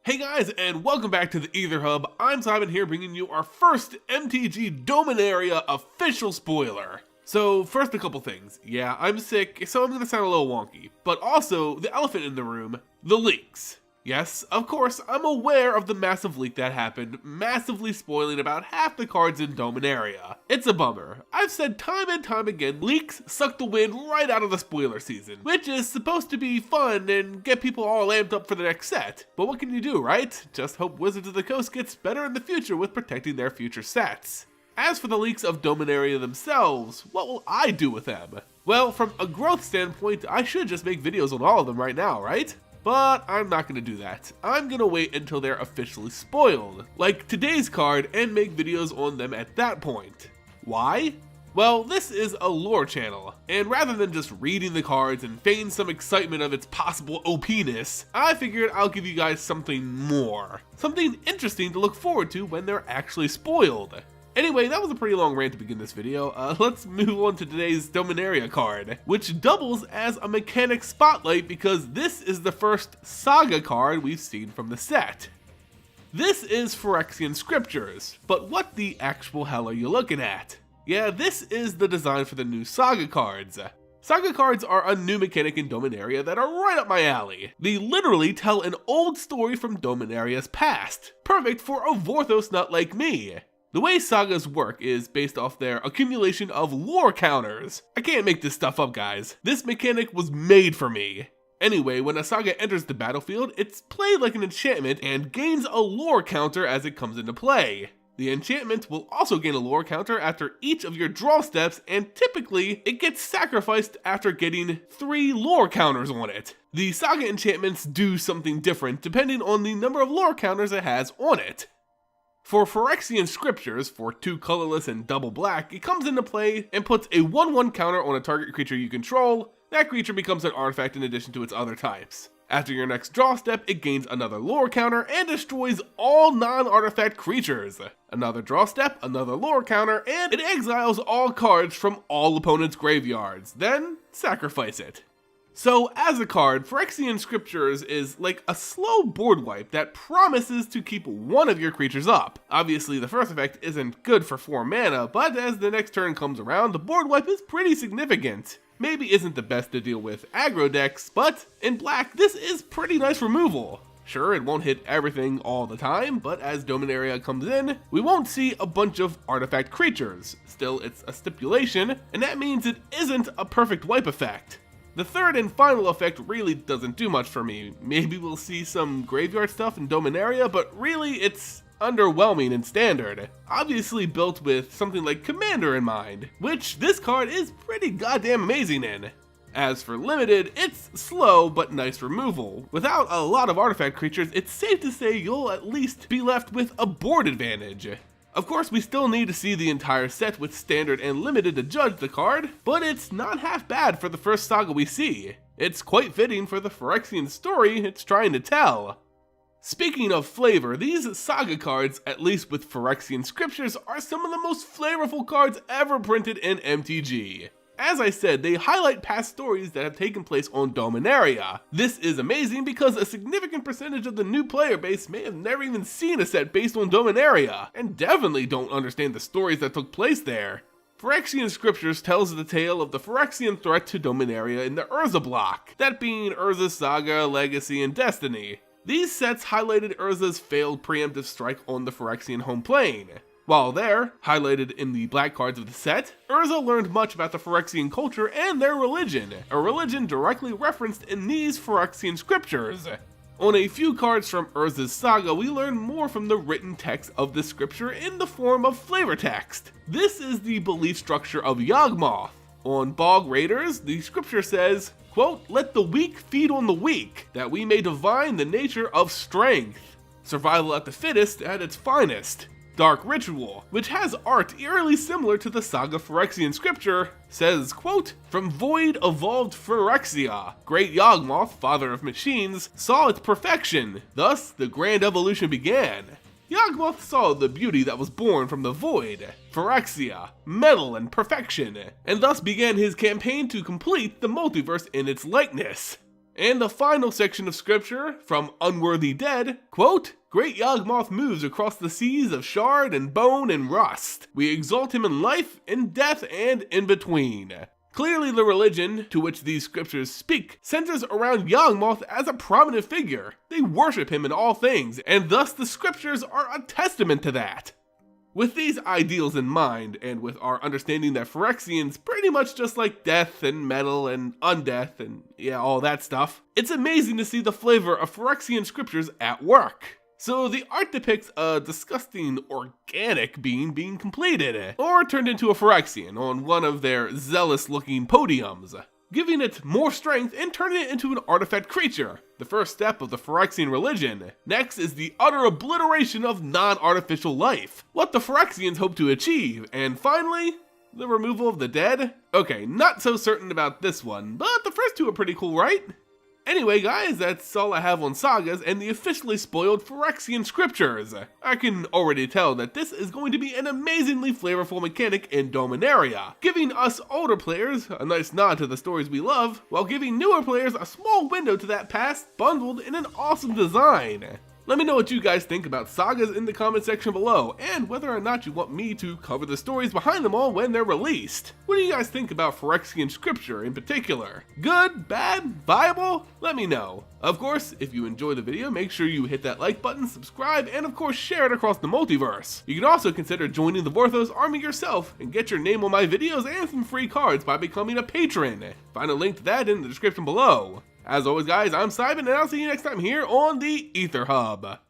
Hey guys, and welcome back to the Aether Hub. I'm Simon here bringing you our first MTG Dominaria official spoiler. So first a couple things. Yeah, I'm sick, so I'm gonna sound a little wonky. But also, the elephant in the room, the leaks. Yes, of course, I'm aware of the massive leak that happened, massively spoiling about half the cards in Dominaria. It's a bummer. I've said time and time again, leaks suck the wind right out of the spoiler season, which is supposed to be fun and get people all amped up for the next set. But what can you do, right? Just hope Wizards of the Coast gets better in the future with protecting their future sets. As for the leaks of Dominaria themselves, what will I do with them? Well, from a growth standpoint, I should just make videos on all of them right now, right? But I'm not going to do that. I'm going to wait until they're officially spoiled, like today's card, and make videos on them at that point. Why? Well, this is a lore channel, and rather than just reading the cards and feign some excitement of its possible OP-ness, I figured I'll give you guys something more. Something interesting to look forward to when they're actually spoiled. Anyway, that was a pretty long rant to begin this video. Let's move on to today's Dominaria card, which doubles as a mechanic spotlight because this is the first Saga card we've seen from the set. This is Phyrexian Scriptures, but what the actual hell are you looking at? Yeah, this is the design for the new Saga cards. Saga cards are a new mechanic in Dominaria that are right up my alley. They literally tell an old story from Dominaria's past, perfect for a Vorthos nut like me. The way Sagas work is based off their accumulation of lore counters. I can't make this stuff up, guys. This mechanic was made for me. Anyway, when a Saga enters the battlefield, it's played like an enchantment and gains a lore counter as it comes into play. The enchantment will also gain a lore counter after each of your draw steps, and typically, it gets sacrificed after getting 3 lore counters on it. The Saga enchantments do something different depending on the number of lore counters it has on it. For Phyrexian Scriptures, for 2 colorless and double black, it comes into play and puts a 1/1 counter on a target creature you control. That creature becomes an artifact in addition to its other types. After your next draw step, it gains another lore counter and destroys all non-artifact creatures. Another draw step, another lore counter, and it exiles all cards from all opponents' graveyards, then sacrifice it. So, as a card, Phyrexian Scriptures is like a slow board wipe that promises to keep one of your creatures up. Obviously, the first effect isn't good for 4 mana, but as the next turn comes around, the board wipe is pretty significant. Maybe isn't the best to deal with aggro decks, but in black, this is pretty nice removal. Sure, it won't hit everything all the time, but as Dominaria comes in, we won't see a bunch of artifact creatures. Still, it's a stipulation, and that means it isn't a perfect wipe effect. The third and final effect really doesn't do much for me. Maybe we'll see some graveyard stuff in Dominaria, but really it's underwhelming in standard. Obviously built with something like Commander in mind, which this card is pretty goddamn amazing in. As for limited, it's slow but nice removal. Without a lot of artifact creatures, it's safe to say you'll at least be left with a board advantage. Of course, we still need to see the entire set with standard and limited to judge the card, but it's not half bad for the first Saga we see. It's quite fitting for the Phyrexian story it's trying to tell. Speaking of flavor, these Saga cards, at least with Phyrexian Scriptures, are some of the most flavorful cards ever printed in MTG. As I said, they highlight past stories that have taken place on Dominaria. This is amazing because a significant percentage of the new player base may have never even seen a set based on Dominaria, and definitely don't understand the stories that took place there. Phyrexian Scriptures tells the tale of the Phyrexian threat to Dominaria in the Urza block, that being Urza's Saga, Legacy, and Destiny. These sets highlighted Urza's failed preemptive strike on the Phyrexian home plane. While there, highlighted in the black cards of the set, Urza learned much about the Phyrexian culture and their religion, a religion directly referenced in these Phyrexian Scriptures. On a few cards from Urza's Saga, we learn more from the written text of the scripture in the form of flavor text. This is the belief structure of Yawgmoth. On Bog Raiders, the scripture says, quote, "Let the weak feed on the weak, that we may divine the nature of strength. Survival at the fittest at its finest." Dark Ritual, which has art eerily similar to the Saga Phyrexian scripture, says, quote, "From void evolved Phyrexia. Great Yawgmoth, father of machines, saw its perfection. Thus, the grand evolution began." Yawgmoth saw the beauty that was born from the void, Phyrexia, metal and perfection, and thus began his campaign to complete the multiverse in its likeness. And the final section of scripture from Unworthy Dead, quote, "Great Yawgmoth moves across the seas of shard and bone and rust. We exalt him in life, in death, and in between." Clearly the religion to which these scriptures speak centers around Yawgmoth as a prominent figure. They worship him in all things, and thus the scriptures are a testament to that. With these ideals in mind, and with our understanding that Phyrexians pretty much just like death and metal and undeath and yeah, all that stuff, it's amazing to see the flavor of Phyrexian scriptures at work. So the art depicts a disgusting organic being being completed, or turned into a Phyrexian on one of their zealous looking podiums, giving it more strength and turning it into an artifact creature, the first step of the Phyrexian religion. Next is the utter obliteration of non-artificial life, what the Phyrexians hope to achieve, and finally, the removal of the dead? Okay, not so certain about this one, but the first two are pretty cool, right? Anyway guys, that's all I have on Sagas and the officially spoiled Phyrexian Scriptures. I can already tell that this is going to be an amazingly flavorful mechanic in Dominaria, giving us older players a nice nod to the stories we love, while giving newer players a small window to that past bundled in an awesome design. Let me know what you guys think about Sagas in the comment section below, and whether or not you want me to cover the stories behind them all when they're released. What do you guys think about Phyrexian Scripture in particular? Good? Bad? Viable? Let me know. Of course, if you enjoy the video, make sure you hit that like button, subscribe, and of course share it across the multiverse. You can also consider joining the Vorthos army yourself and get your name on my videos and some free cards by becoming a patron. Find a link to that in the description below. As always guys, I'm Simon and I'll see you next time here on the Aether Hub.